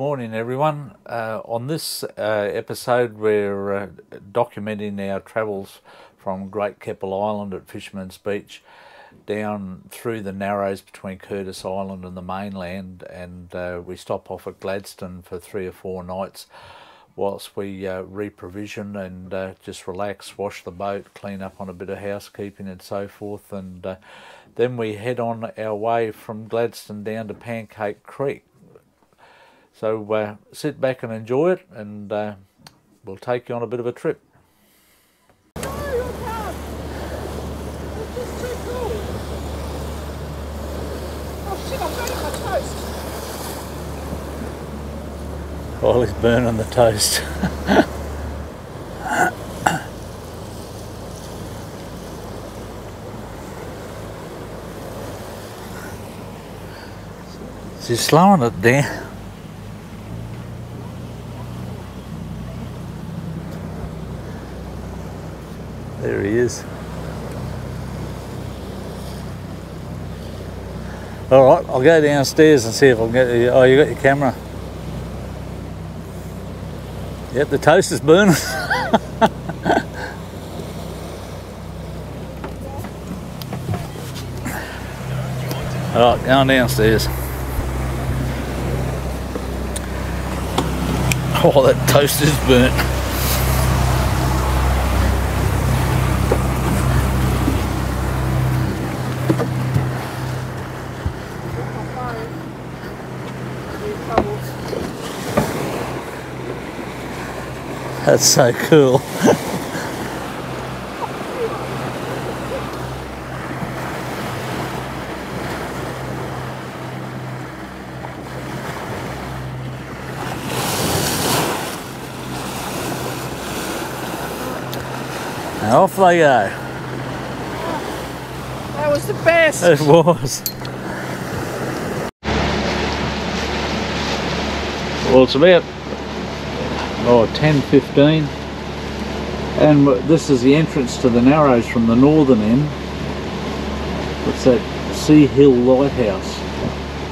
morning everyone. On this episode we're documenting our travels from Great Keppel Island at Fisherman's Beach down through the Narrows between Curtis Island and the mainland, and we stop off at Gladstone for 3 or 4 nights whilst we reprovision and just relax, wash the boat, clean up on a bit of housekeeping and so forth, and then we head on our way from Gladstone down to Pancake Creek. So sit back and enjoy it, and we'll take you on a bit of a trip. No, you can't. It's just too cool. Oh shit, I'm burning my toast. While he's burning the toast. She's slowing it down. There he is. Alright, I'll go downstairs and see if I can get you. Oh, you got your camera. Yep, the toast is burning. Alright, going downstairs. Oh, that toast is burnt. That's so cool. And off they go. That was the best. It was. Well, it's about 10:15, and this is the entrance to the Narrows from the northern end. It's that Sea Hill Lighthouse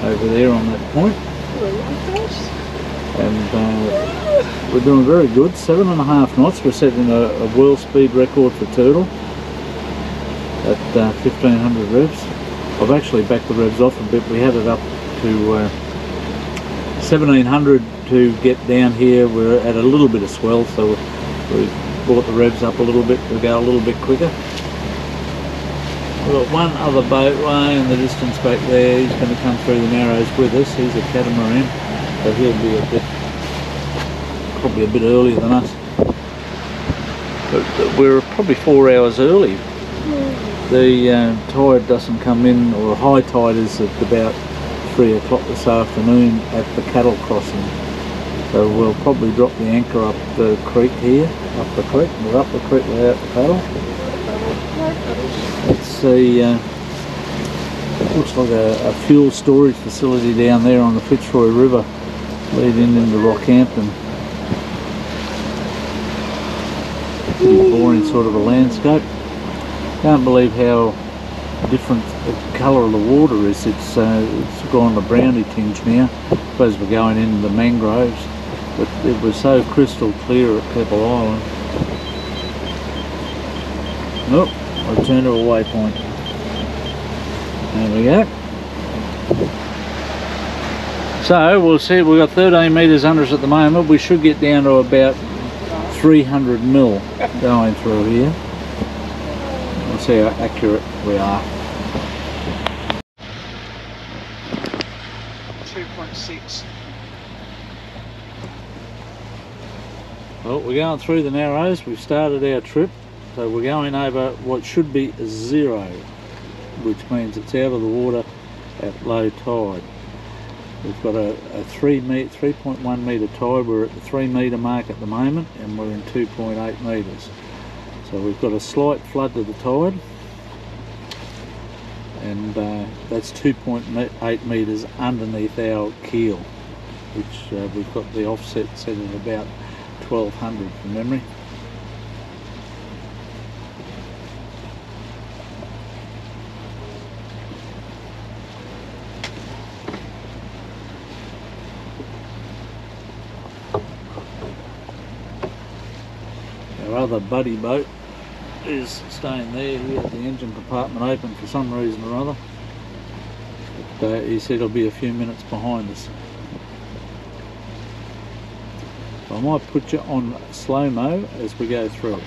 over there on that point. And we're doing very good, 7.5 knots. We're setting a world speed record for turtle at 1500 revs. I've actually backed the revs off a bit. We had it up to 1700 to get down here. We're at a little bit of swell, so we brought the revs up a little bit to go a little bit quicker. We've got one other boat way in the distance back there. He's going to come through the Narrows with us. He's a catamaran, so he'll be probably a bit earlier than us. But we're probably 4 hours early. The tide doesn't come in, or high tide is at about 3 o'clock this afternoon at the cattle crossing. So we'll probably drop the anchor up the creek here, up the creek. We're up the creek without the paddle. It's looks like a fuel storage facility down there on the Fitzroy River, leading into Rockhampton. Pretty boring sort of a landscape. Can't believe how different the colour of the water is. It's gone a browny tinge now. I suppose we're going into the mangroves, but it was so crystal clear at Keppel Island. Nope, I've turned to a waypoint. There we go. So we'll see, we've got 13 metres under us at the moment. We should get down to about 300 mil going through here. We'll see how accurate we are. 2.6. Well, we're going through the Narrows. We've started our trip, so we're going over what should be 0, which means it's out of the water at low tide. We've got a 3.1 metre tide. We're at the 3 metre mark at the moment, and we're in 2.8 metres. So we've got a slight flood to the tide, and that's 2.8 metres underneath our keel, which we've got the offset set at about 1200 from memory. other buddy boat is staying there. He had the engine compartment open for some reason or other. But he said he'll be a few minutes behind us. So I might put you on slow-mo as we go through.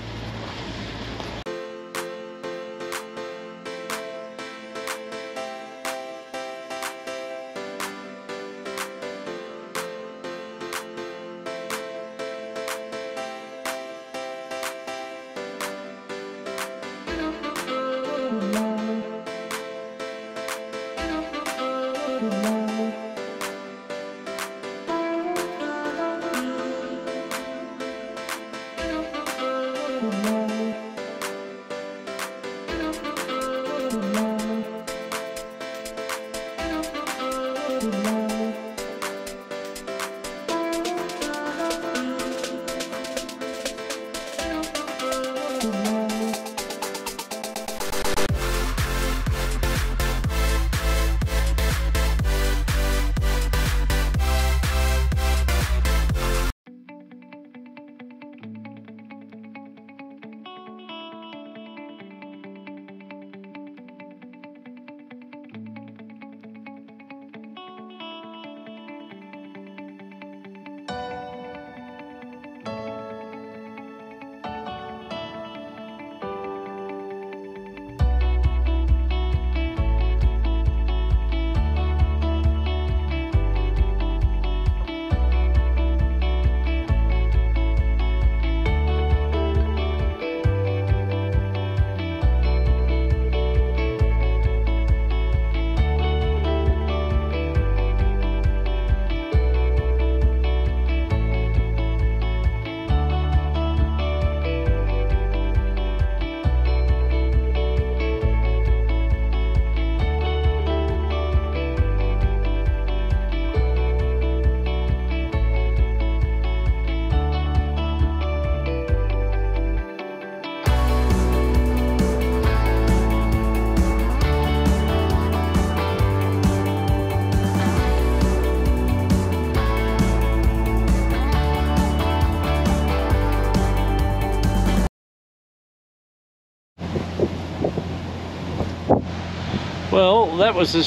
Well, that was a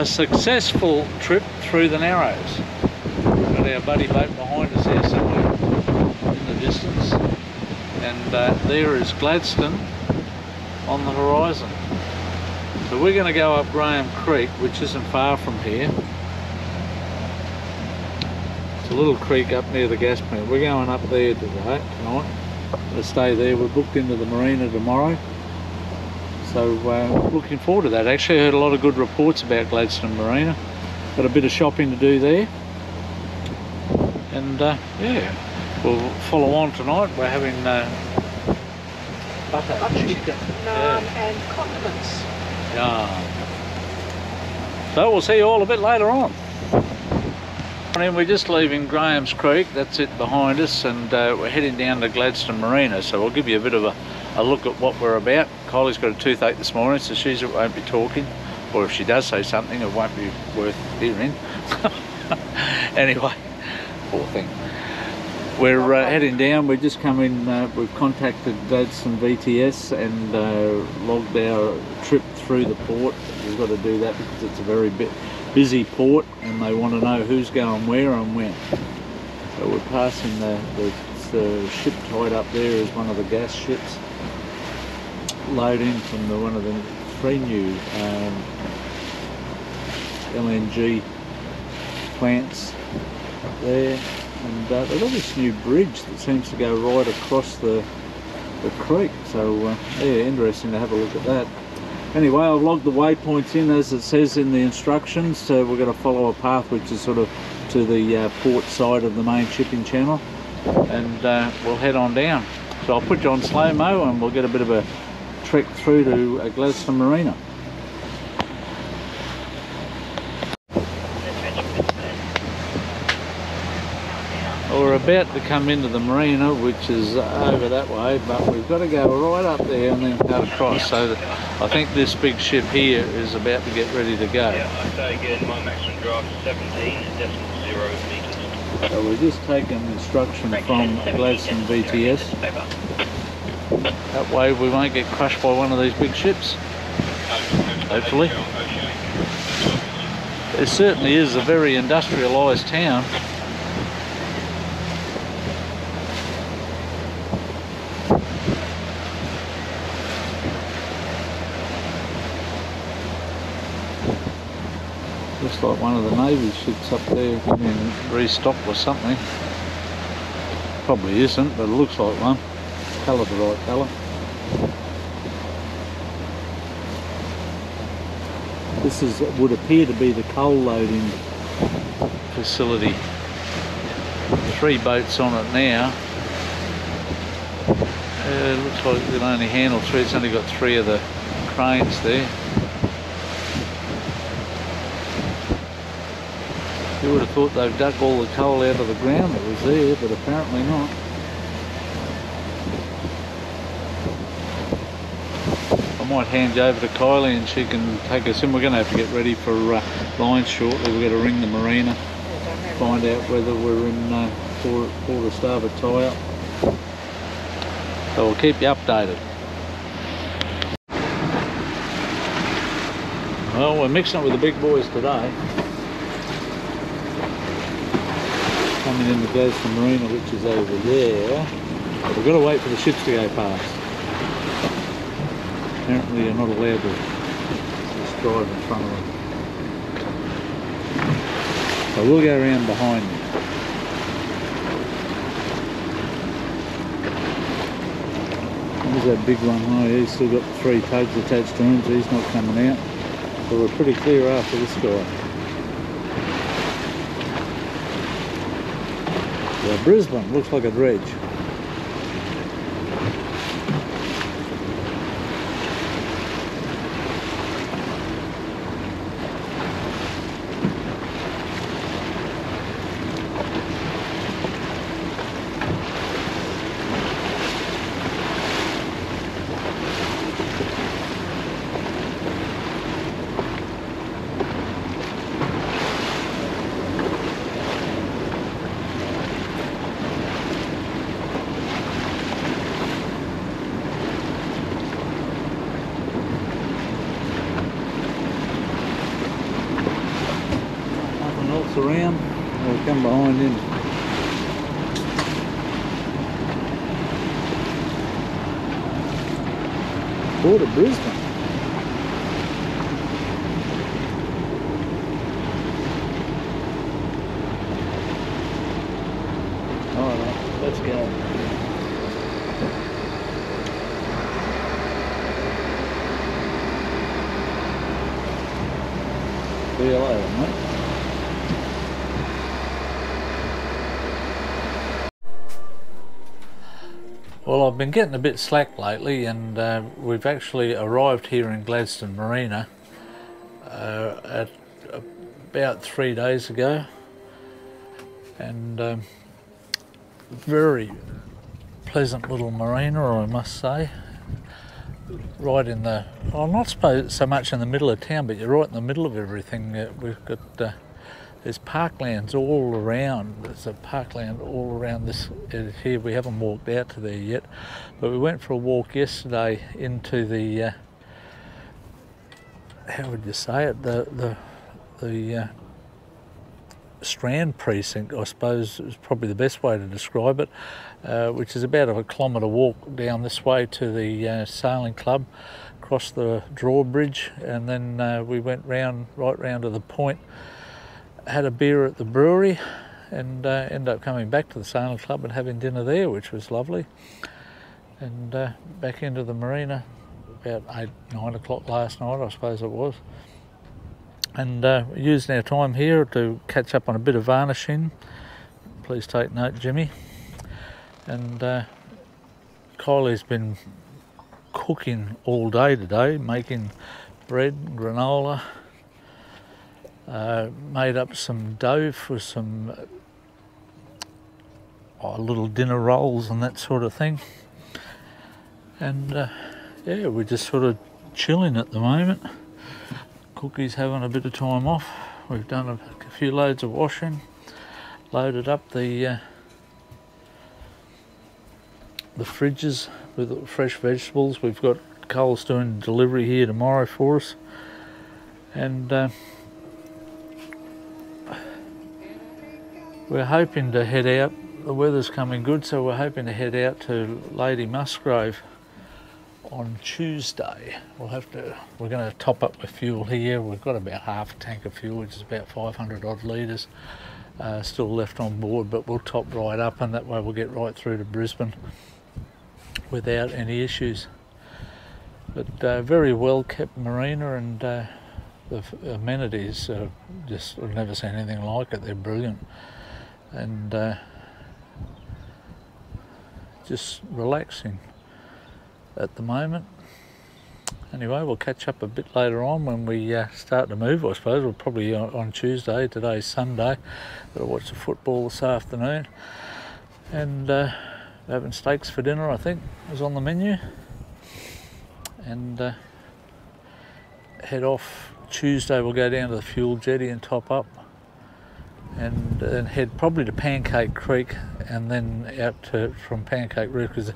successful trip through the Narrows. Got our buddy boat behind us there somewhere in the distance, and there is Gladstone on the horizon. So we're going to go up Great Creek, which isn't far from here. It's a little creek up near the gas plant. We're going up there tonight. We'll stay there. We're booked into the marina tomorrow. So looking forward to that. Actually, I heard a lot of good reports about Gladstone Marina. Got a bit of shopping to do there. And yeah, we'll follow on tonight. We're having butter chicken, naan and condiments. Yeah. So we'll see you all a bit later on. And we're just leaving Graham's Creek, that's it behind us, and we're heading down to Gladstone Marina. So I'll give you a bit of a look at what we're about. Kylie's got a toothache this morning, so she won't be talking, or if she does say something, it won't be worth hearing. Anyway, poor thing. We're heading down. We're just coming. We've contacted Gladstone VTS and logged our trip through the port. We've got to do that because it's a very busy port, and they want to know who's going where and when. So we're passing the ship tied up there is one of the gas ships. Load in from one of the 3 new LNG plants there, and they've got this new bridge that seems to go right across the creek. So yeah, interesting to have a look at that. Anyway, I've logged the waypoints in as it says in the instructions. So we're going to follow a path which is sort of to the port side of the main shipping channel, and we'll head on down. So I'll put you on slow-mo and we'll get a bit of a trek through to Gladstone Marina. Well, we're about to come into the marina, which is over that way, but we've got to go right up there and then cut across. So that I think this big ship here is about to get ready to go. Yeah, I say again, my maximum drive is 17 at 0 metres. So we're just taking instruction from Gladstone VTS. That way we won't get crushed by one of these big ships, hopefully. It certainly is a very industrialised town. Looks like one of the Navy ships up there getting restocked or something. Probably isn't, but it looks like one. Colour the right colour. This would appear to be the coal loading facility. 3 boats on it now. It looks like it can only handle 3. It's only got 3 of the cranes there. You would have thought they've dug all the coal out of the ground that was there, but apparently not. I might hand you over to Kylie and she can take us in. We're going to have to get ready for lines shortly. We've got to ring the marina, find out whether we're in port or starboard tie-up. So we'll keep you updated. Well, we're mixing it with the big boys today. Coming in the Gladstone Marina, which is over there. But we've got to wait for the ships to go past. Apparently you're not allowed to just drive in front of them. So we'll go around behind you. There's that big one. Oh, he's still got 3 tugs attached to him, so he's not coming out. So we're pretty clear after this guy. Yeah, Brisbane looks like a dredge. Around, we'll come behind him. Port of Brisbane. Alright, let's go. See you later, mate. Well, I've been getting a bit slack lately, and we've actually arrived here in Gladstone Marina at about 3 days ago, and very pleasant little marina, I must say. Right in the, well, not so much in the middle of town, but you're right in the middle of everything. We've got there's parklands all around. There's a parkland all around this here. We haven't walked out to there yet, but we went for a walk yesterday into the how would you say it, the Strand precinct, I suppose is probably the best way to describe it, which is about a kilometre walk down this way to the sailing club, across the drawbridge, and then we went right round to the point, had a beer at the brewery, and ended up coming back to the sailing club and having dinner there, which was lovely, and back into the marina about 8-9 o'clock last night, I suppose it was, and used our time here to catch up on a bit of varnishing. Please take note, Jimmy. And Kylie's been cooking all day today, making bread, granola, made up some dough for some little dinner rolls and that sort of thing, and yeah, we're just sort of chilling at the moment. Cookie's having a bit of time off. We've done a few loads of washing. loaded up the fridges with fresh vegetables. We've got Coles doing delivery here tomorrow for us, and we're hoping to head out. The weather's coming good, so we're hoping to head out to Lady Musgrave on Tuesday. We're going to top up with fuel here. We've got about half a tank of fuel, which is about 500 odd litres still left on board, but we'll top right up, and that way we'll get right through to Brisbane without any issues. But very well kept marina, and the amenities just, I've never seen anything like it. They're brilliant, and just relaxing at the moment. Anyway, we'll catch up a bit later on when we start to move, I suppose. We'll probably on Tuesday. Today's Sunday. Got to watch the football this afternoon, and having steaks for dinner, I think, is on the menu. And head off Tuesday. We'll go down to the fuel jetty and top up, and then head probably to Pancake Creek, and then out from Pancake Creek, because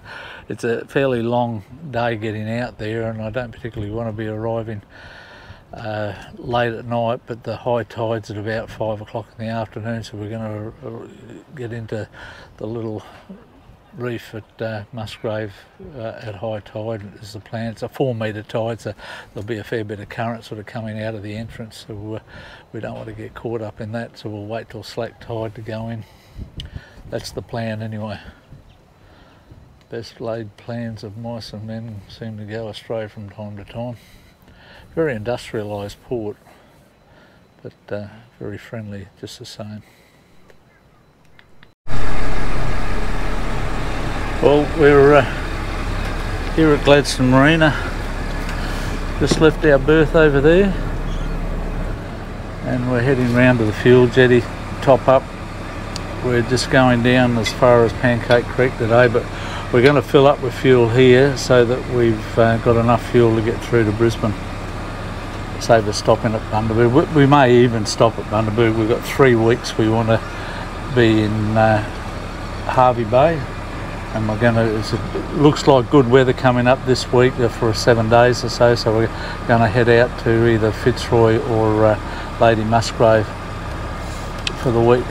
it's a fairly long day getting out there, and I don't particularly want to be arriving late at night, but the high tide's at about 5 o'clock in the afternoon, so we're going to get into the little reef at Musgrave at high tide is the plan. It's a 4 metre tide, so there'll be a fair bit of current sort of coming out of the entrance, so we don't want to get caught up in that, so we'll wait till slack tide to go in. That's the plan anyway. Best laid plans of mice and men seem to go astray from time to time. Very industrialised port, but very friendly just the same. Well, we're here at Gladstone Marina. Just left our berth over there, and we're heading round to the fuel jetty, top up. We're just going down as far as Pancake Creek today, but we're going to fill up with fuel here so that we've got enough fuel to get through to Brisbane. Save us stopping at Bundaberg. We may even stop at Bundaberg. We've got 3 weeks we want to be in Hervey Bay. And we're going to, it looks like good weather coming up this week for 7 days or so, so we're going to head out to either Fitzroy or Lady Musgrave for the week.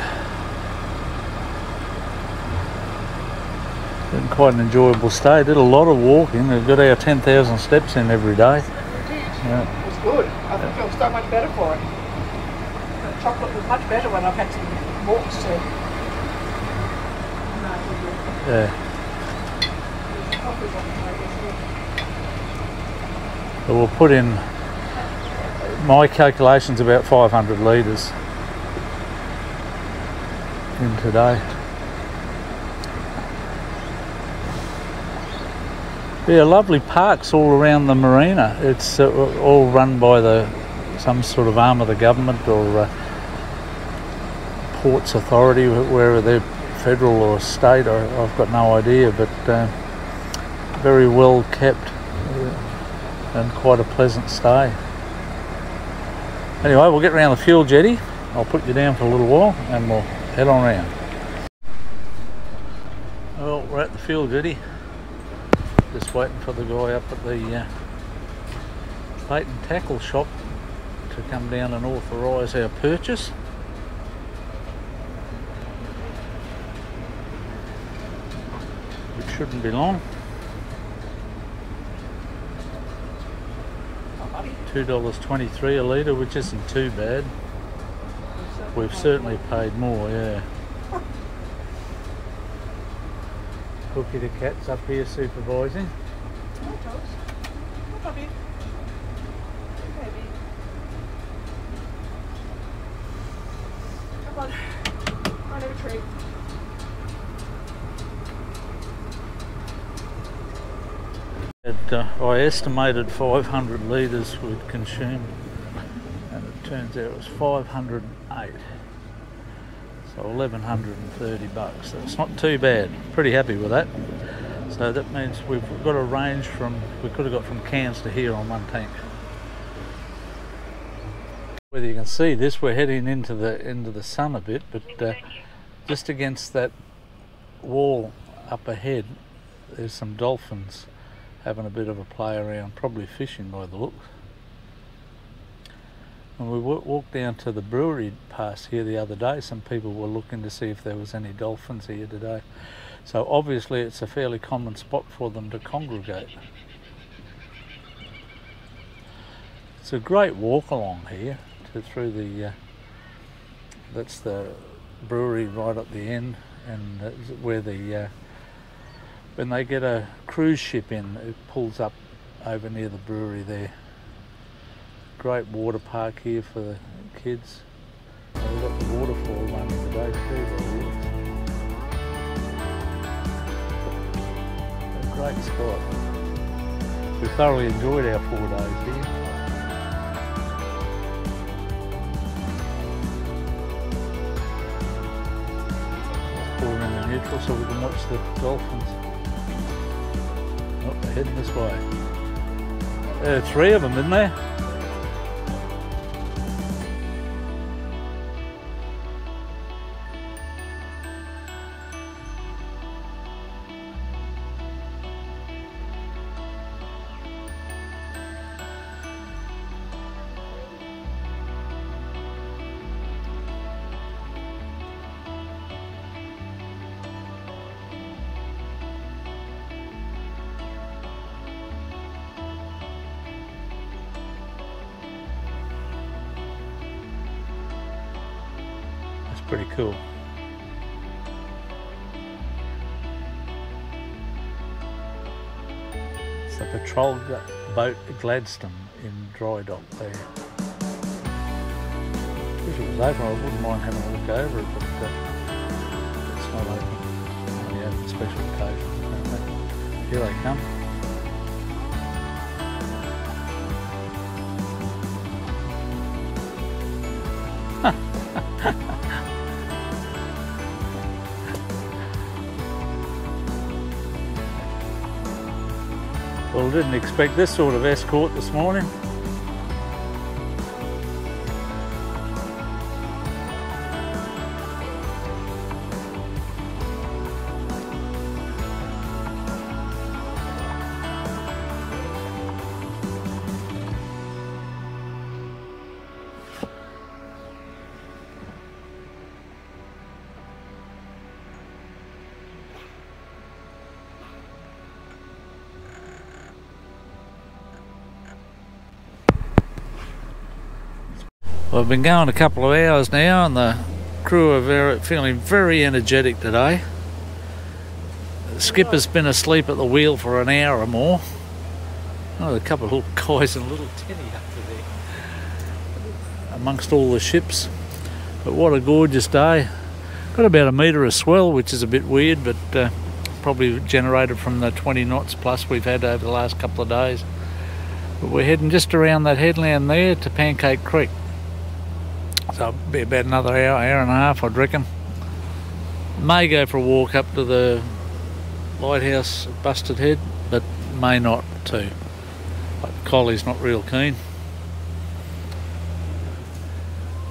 Been quite an enjoyable stay. Did a lot of walking. We've got our 10,000 steps in every day. Yeah. It was good. I feel so much better for it. The chocolate was much better when I've had some walks to. Yeah. So we'll put in, my calculation's about 500 litres in today. Yeah, lovely parks all around the marina. It's all run by some sort of arm of the government or Ports Authority, wherever they're federal or state, I've got no idea, but very well kept and quite a pleasant stay. Anyway, we'll get around the fuel jetty. I'll put you down for a little while and we'll head on round. Well, we're at the fuel jetty, just waiting for the guy up at the bait and tackle shop to come down and authorise our purchase. Which shouldn't be long. $2.23 a litre, which isn't too bad. We've certainly paid more, yeah. Cookie the cat's up here supervising. Come on, run over tree. I estimated 500 litres we'd consume, and it turns out it was 508, so $1,130. So it's not too bad. Pretty happy with that. So that means we've got a range from, we could have got from Cairns to here on one tank. Whether you can see this, we're heading into the sun a bit, but Just against that wall up ahead, there's some dolphins having a bit of a play around, probably fishing by the looks. When we walked down to the brewery past here the other day, some people were looking to see if there was any dolphins here today. So obviously it's a fairly common spot for them to congregate. It's a great walk along here through the, that's the brewery right at the end, and where the, when they get a cruise ship in, it pulls up over near the brewery there. Great water park here for the kids. We've got the waterfall running today too. A great spot. We thoroughly enjoyed our 4 days here. Let's pull in the neutral so we can watch the dolphins. Oh, they're heading this way. There are 3 of them, isn't there? Pretty cool. It's the patrol boat Gladstone in dry dock there. Wish it was open. I wouldn't mind having a look over it, but it's not open. Only open special occasions apparently. Here they come. Well, didn't expect this sort of escort this morning. Well, I've been going a couple of hours now and the crew are feeling very energetic today. The skipper's been asleep at the wheel for an hour or more. Oh, there's a couple of little guys in a little tinny up there amongst all the ships. But what a gorgeous day. Got about 1 metre of swell, which is a bit weird, but probably generated from the 20 knots plus we've had over the last couple of days. But we're heading just around that headland there to Pancake Creek. So it'll be about another hour and a half, I'd reckon. May go for a walk up to the lighthouse at Busted Head, but may not too. Like Collie's not real keen.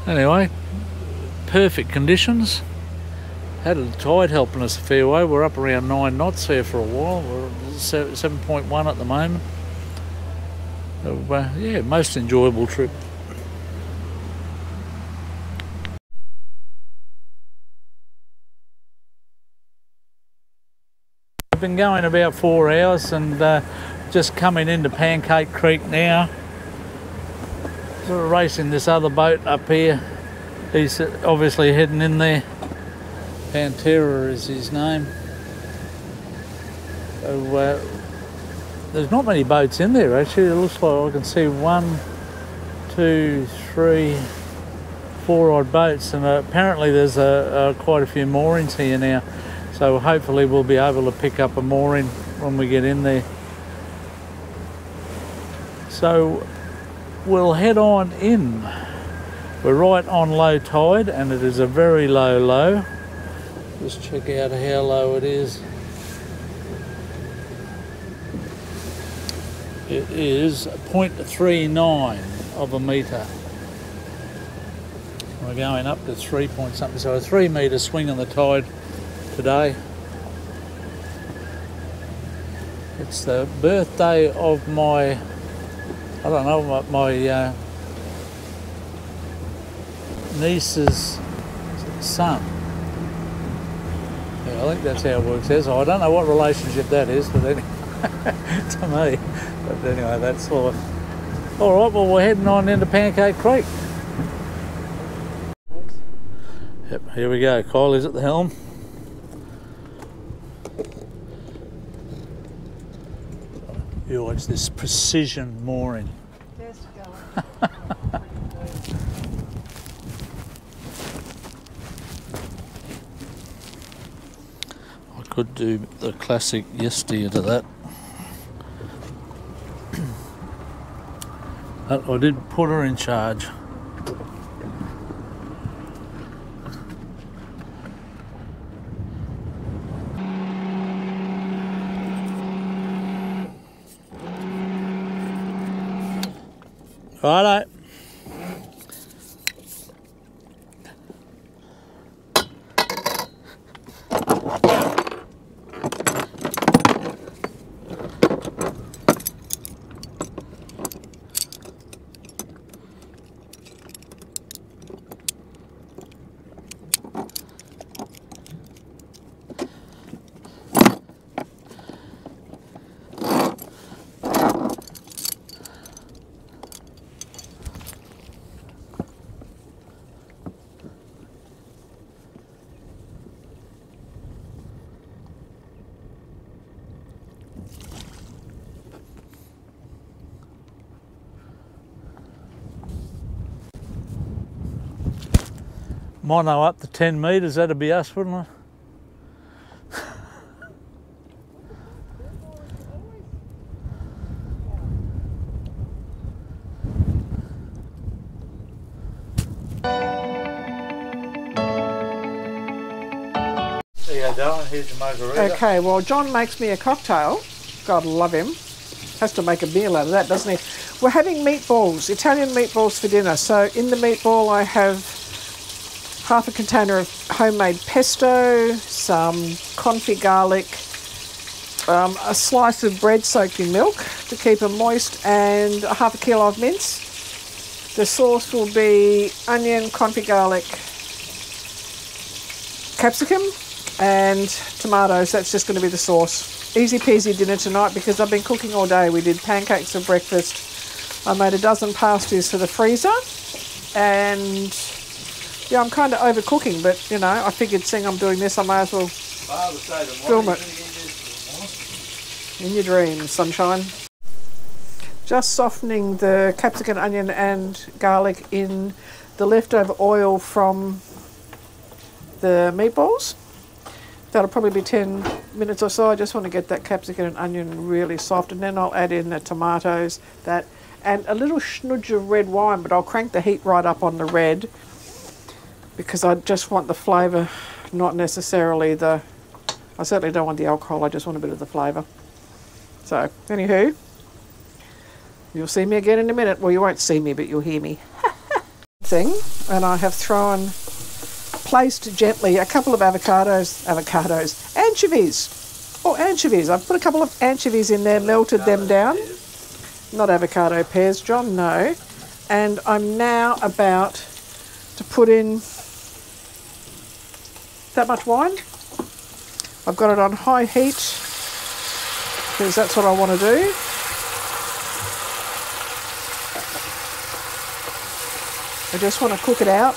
Anyway, perfect conditions. Had a tide helping us a fair way. We're up around 9 knots there for a while. We're 7.1 at the moment. So, yeah, most enjoyable trip. I've been going about 4 hours and just coming into Pancake Creek now. Sort of racing this other boat up here. He's obviously heading in there. Pantera is his name. So, there's not many boats in there actually. It looks like I can see 1, 2, 3, 4 odd boats, and apparently there's quite a few moorings here now. So hopefully we'll be able to pick up a mooring when we get in there. So we'll head on in. We're right on low tide and it is a very low. Just check out how low it is. It is 0.39 of a metre. We're going up to 3 point something, so a 3 metre swing on the tide today. It's the birthday of my, I don't know, my niece's son. Yeah, I think that's how it works out. So I don't know what relationship that is, but anyway, to me. But anyway, that's life. All right, well, we're heading on into Pancake Creek. Yep, here we go. Kylie's at the helm. You watch this precision mooring. There's going. I could do the classic yes steer to that. But I did put her in charge. Righto. Mono up to 10 metres, that'd be us, wouldn't it? There you go, darling, here's your margarita. Okay, well, John makes me a cocktail. God love him. Has to make a meal out of that, doesn't he? We're having meatballs, Italian meatballs for dinner. So in the meatball I have half a container of homemade pesto, some confit garlic, a slice of bread soaked in milk to keep them moist, and a half a kilo of mince. The sauce will be onion, confit garlic, capsicum and tomatoes. That's just going to be the sauce. Easy peasy dinner tonight because I've been cooking all day. We did pancakes for breakfast. I made a dozen pasties for the freezer, and yeah, I'm kind of overcooking, but you know, I figured seeing I'm doing this, I may as well film it. In your dreams, sunshine. Just softening the capsicum, onion and garlic in the leftover oil from the meatballs. That'll probably be 10 minutes or so. I just want to get that capsicum and onion really soft, and then I'll add in the tomatoes, that, and a little schnudge of red wine, but I'll crank the heat right up on the red because I just want the flavour, not necessarily the, I certainly don't want the alcohol, I just want a bit of the flavour. So, anywho, you'll see me again in a minute. Well, you won't see me, but you'll hear me. And I have placed gently a couple of anchovies. Oh, anchovies. I've put a couple of anchovies in there, melted them down. Not avocado pears, John, no. And I'm now about to put in that much wine. I've got it on high heat because that's what I want to do. I just want to cook it out.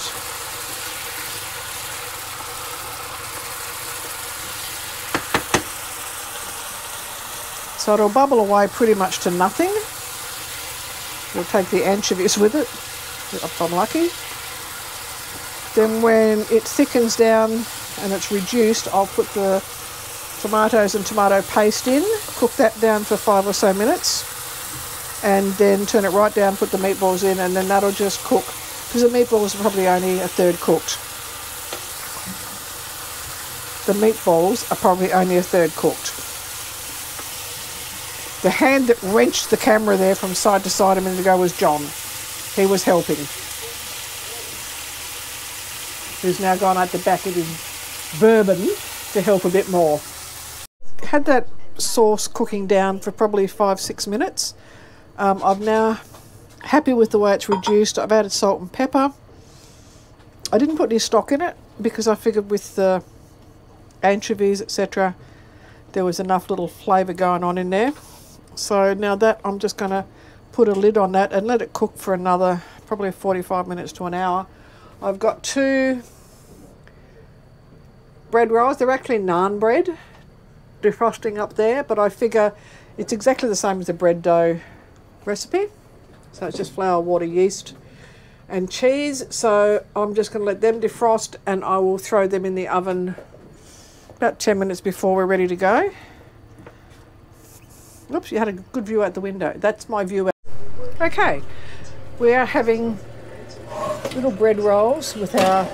So it'll bubble away pretty much to nothing. We'll take the anchovies with it, if I'm lucky. Then when it thickens down and it's reduced, I'll put the tomatoes and tomato paste in, cook that down for 5 or so minutes, and then turn it right down, put the meatballs in, and then that'll just cook, because the meatballs are probably only a third cooked. The meatballs are probably only a third cooked. The hand that wrenched the camera there from side to side a minute ago was John. He was helping. who's now gone at the back of his bourbon to help a bit more. Had that sauce cooking down for probably 5-6 minutes. I'm now happy with the way it's reduced. I've added salt and pepper. I didn't put any stock in it because I figured with the anchovies, etc., there was enough little flavour going on in there. So now that I'm just going to put a lid on that and let it cook for another probably 45 minutes to an hour. I've got 2 bread rolls. They're actually naan bread, defrosting up there, but I figure it's exactly the same as the bread dough recipe. So it's just flour, water, yeast and cheese. So I'm just going to let them defrost and I will throw them in the oven about 10 minutes before we're ready to go. Oops, you had a good view out the window. That's my view. Okay, we are having little bread rolls with our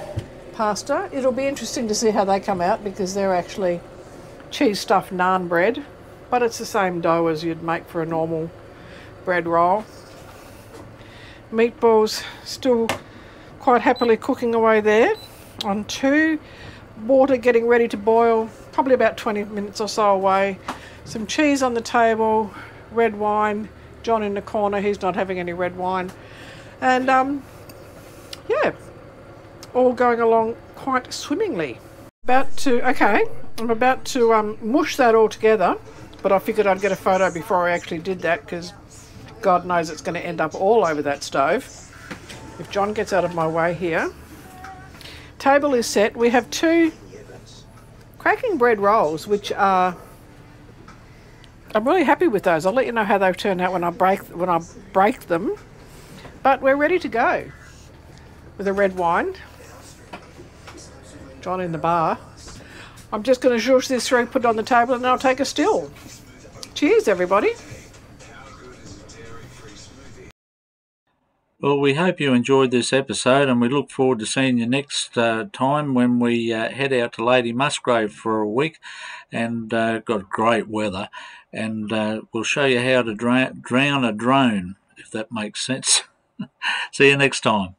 pasta. It'll be interesting to see how they come out because they're actually cheese stuffed naan bread, but it's the same dough as you'd make for a normal bread roll. Meatballs still quite happily cooking away there on 2. Water getting ready to boil, probably about 20 minutes or so away. Some cheese on the table, red wine. John in the corner, he's not having any red wine. And yeah, all going along quite swimmingly. I'm about to mush that all together, but I figured I'd get a photo before I actually did that because God knows it's going to end up all over that stove if John gets out of my way here. Table is set. We have 2 cracking bread rolls, which are, I'm really happy with those. I'll let you know how they turn out when I break them. But we're ready to go with a red wine. John in the bar. I'm just going to zhuzh this through, put it on the table, and then I'll take a still. Cheers, everybody. Well, we hope you enjoyed this episode, and we look forward to seeing you next time when we head out to Lady Musgrave for a week and got great weather. And we'll show you how to drown a drone, if that makes sense. See you next time.